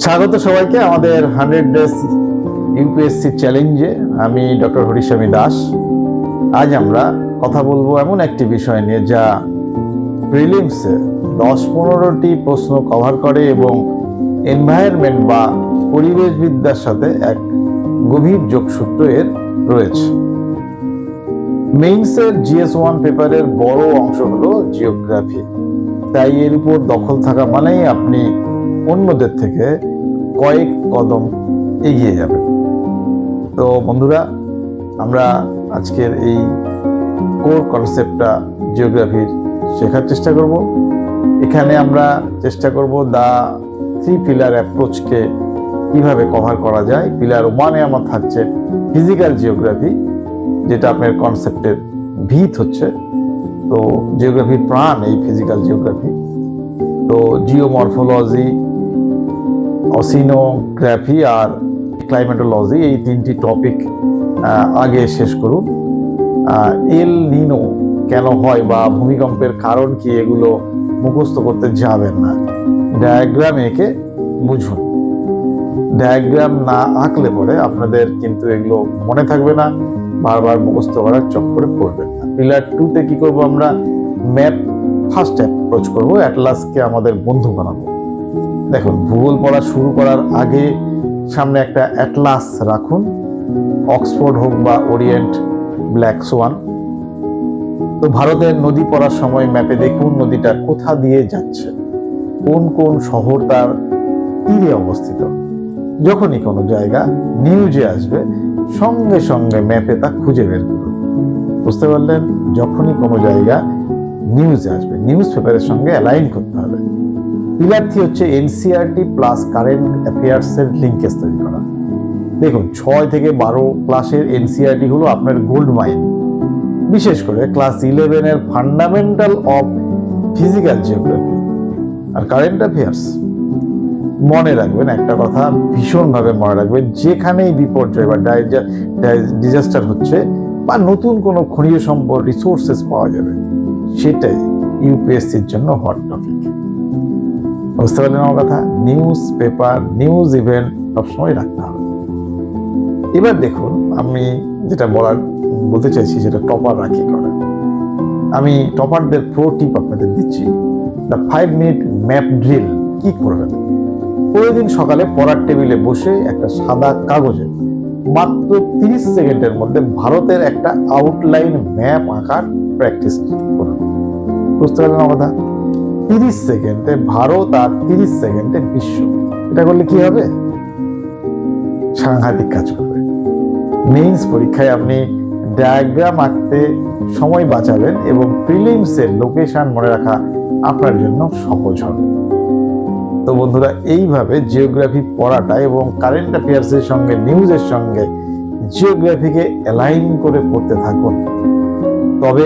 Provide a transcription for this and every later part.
স্বাগত সবাইকে আমাদের 100 ডেজ ইউপিএসসি চ্যালেঞ্জে। আমি ডক্টর হরিস্বামী দাস। আজ আমরা কথা বলবো এমন একটি বিষয় নিয়ে যা প্রিলিমসে 10-15টি প্রশ্ন কভার করে এবং এনভায়রনমেন্ট বা পরিবেশবিদ্যার সাথে এক গভীর যোগসূত্র এর রয়েছে। মেইনসের GS1 পেপারের বড় অংশ হলো জিওগ্রাফি, তাই এর উপর দখল থাকা মানেই আপনি অন্যদের থেকে কয়েক কদম এগিয়ে যাবেন। তো বন্ধুরা, আমরা আজকের এই কোর কনসেপ্টটা জিওগ্রাফির শেখার চেষ্টা করব। এখানে আমরা চেষ্টা করব দা 3 পিলার অ্যাপ্রোচকে কিভাবে কভার করা যায়। পিলার 1-এ আমার থাকছে ফিজিক্যাল জিওগ্রাফি, যেটা আপনার কনসেপ্টের ভিত হচ্ছে। তো জিওগ্রাফির প্রাণ এই ফিজিক্যাল জিওগ্রাফি। তো জিওমরফোলজি, অসিনোগ্রাফি আর ক্লাইমেটোলজি, এই 3টি টপিক আগে শেষ করুন। এল নিনো কেন হয় বা ভূমিকম্পের কারণ কি, এগুলো মুখস্থ করতে যাবেন না, ডায়াগ্রাম এঁকে বুঝুন। ডায়াগ্রাম না আঁকলে পরে আপনাদের কিন্তু এগুলো মনে থাকবে না, বারবার মুখস্থ করার চক্করে পড়বেন না। পিলার 2-তে কি করব, আমরা ম্যাপ ফার্স্ট অ্যাপ্রোচ করবো, অ্যাটলাসকে আমাদের বন্ধু বানাবো। দেখুন, ভূগোল পড়া শুরু করার আগে সামনে একটা অ্যাটলাস রাখুন, অক্সফোর্ড হোক বা ওরিয়েন্ট ব্ল্যাক সোয়ান। তো ভারতের নদী পড়ার সময় ম্যাপে দেখুন নদীটা কোথা দিয়ে যাচ্ছে, কোন কোন শহর তার তীরে অবস্থিত। যখনই কোনো জায়গা নিউজে আসবে সঙ্গে সঙ্গে ম্যাপে তা খুঁজে বের করুন। বুঝতে পারলেন? যখনই কোনো জায়গা নিউজে আসবে, নিউজ পেপারের সঙ্গে অ্যালাইন করতে হবে। পিলার 3 হচ্ছে এনসিইআরটি প্লাস কারেন্ট অ্যাফেয়ার্স এর লিঙ্কেজ তৈরি করা। দেখুন, 6 থেকে 12 ক্লাসের এনসিইআরটি হলো আপনার গোল্ড মাইন। বিশেষ করে ক্লাস 11 এর ফান্ডামেন্টাল অফ ফিজিক্যাল জিওগ্রাফি আর কারেন্ট অ্যাফেয়ার্স। মনে রাখবেন একটা কথা, ভীষণভাবে মনে রাখবেন, যেখানেই বিপর্যয় বা ডিজাস্টার হচ্ছে বা নতুন কোনো খনিজ সম্পদ রিসোর্সেস পাওয়া যাবে, সেটাই ইউপিএসসির জন্য হট টপিক। বুঝতে পারলেন আমার কথা? নিউজ পেপার, নিউজ ইভেন্ট সবসময় রাখতে হবে। এবার দেখুন, আমি যেটা বলতে চাইছি সেটা টপাররা কি করে। আমি টপারদের প্রো টিপ আপনাদের দিচ্ছি। দ্য 5 মিনিট ম্যাপ ড্রিল কি করবেন। প্রতিদিন সকালে পড়ার টেবিলে বসে একটা সাদা কাগজে মাত্র 30 সেকেন্ডের মধ্যে ভারতের একটা আউটলাইন ম্যাপ আঁকার প্র্যাকটিস করুন। বুঝতে পারলেন আমার কথা? 30 সেকেন্ডে ভারত আর 30 সেকেন্ডে বিশ্ব। এটা করলে কি হবে? সাংঘাতিক কাজ করবে। মেইনস পরীক্ষায় আপনি ডায়াগ্রাম আঁকতে সময় বাঁচাবেন এবং প্রিলিমসের লোকেশন মনে রাখা আপনার জন্য সহজ হবে। তো বন্ধুরা, এইভাবে জিওগ্রাফি পড়াটা এবং কারেন্ট অ্যাফেয়ার্সের সঙ্গে নিউজের সঙ্গে জিওগ্রাফিকে অ্যালাইন করে পড়তে থাকুন, তবে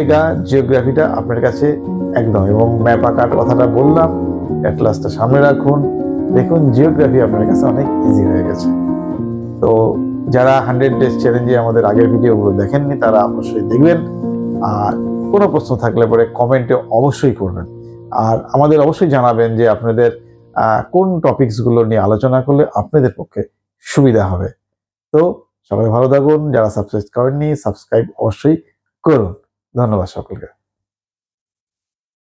জিওগ্রাফিটা আপনার কাছে একদম। এবং ম্যাপ আঁকার কথাটা বললাম, অ্যাটলাসটা সামনে রাখুন, দেখুন জিওগ্রাফি আপনার কাছে অনেক ইজি হয়ে গেছে। তো যারা 100 ডেজ চ্যালেঞ্জে আমাদের আগের ভিডিওগুলো দেখেননি তারা অবশ্যই দেখবেন। আর কোনো প্রশ্ন থাকলে পরে কমেন্টে অবশ্যই করবেন। আর আমাদের অবশ্যই জানাবেন যে আপনাদের কোন টপিকসগুলো নিয়ে আলোচনা করলে আপনাদের পক্ষে সুবিধা হবে। তো সবাই ভালো থাকুন। যারা সাবস্ক্রাইব করেননি, সাবস্ক্রাইব অবশ্যই করুন। ধন্যবাদ সকলকে।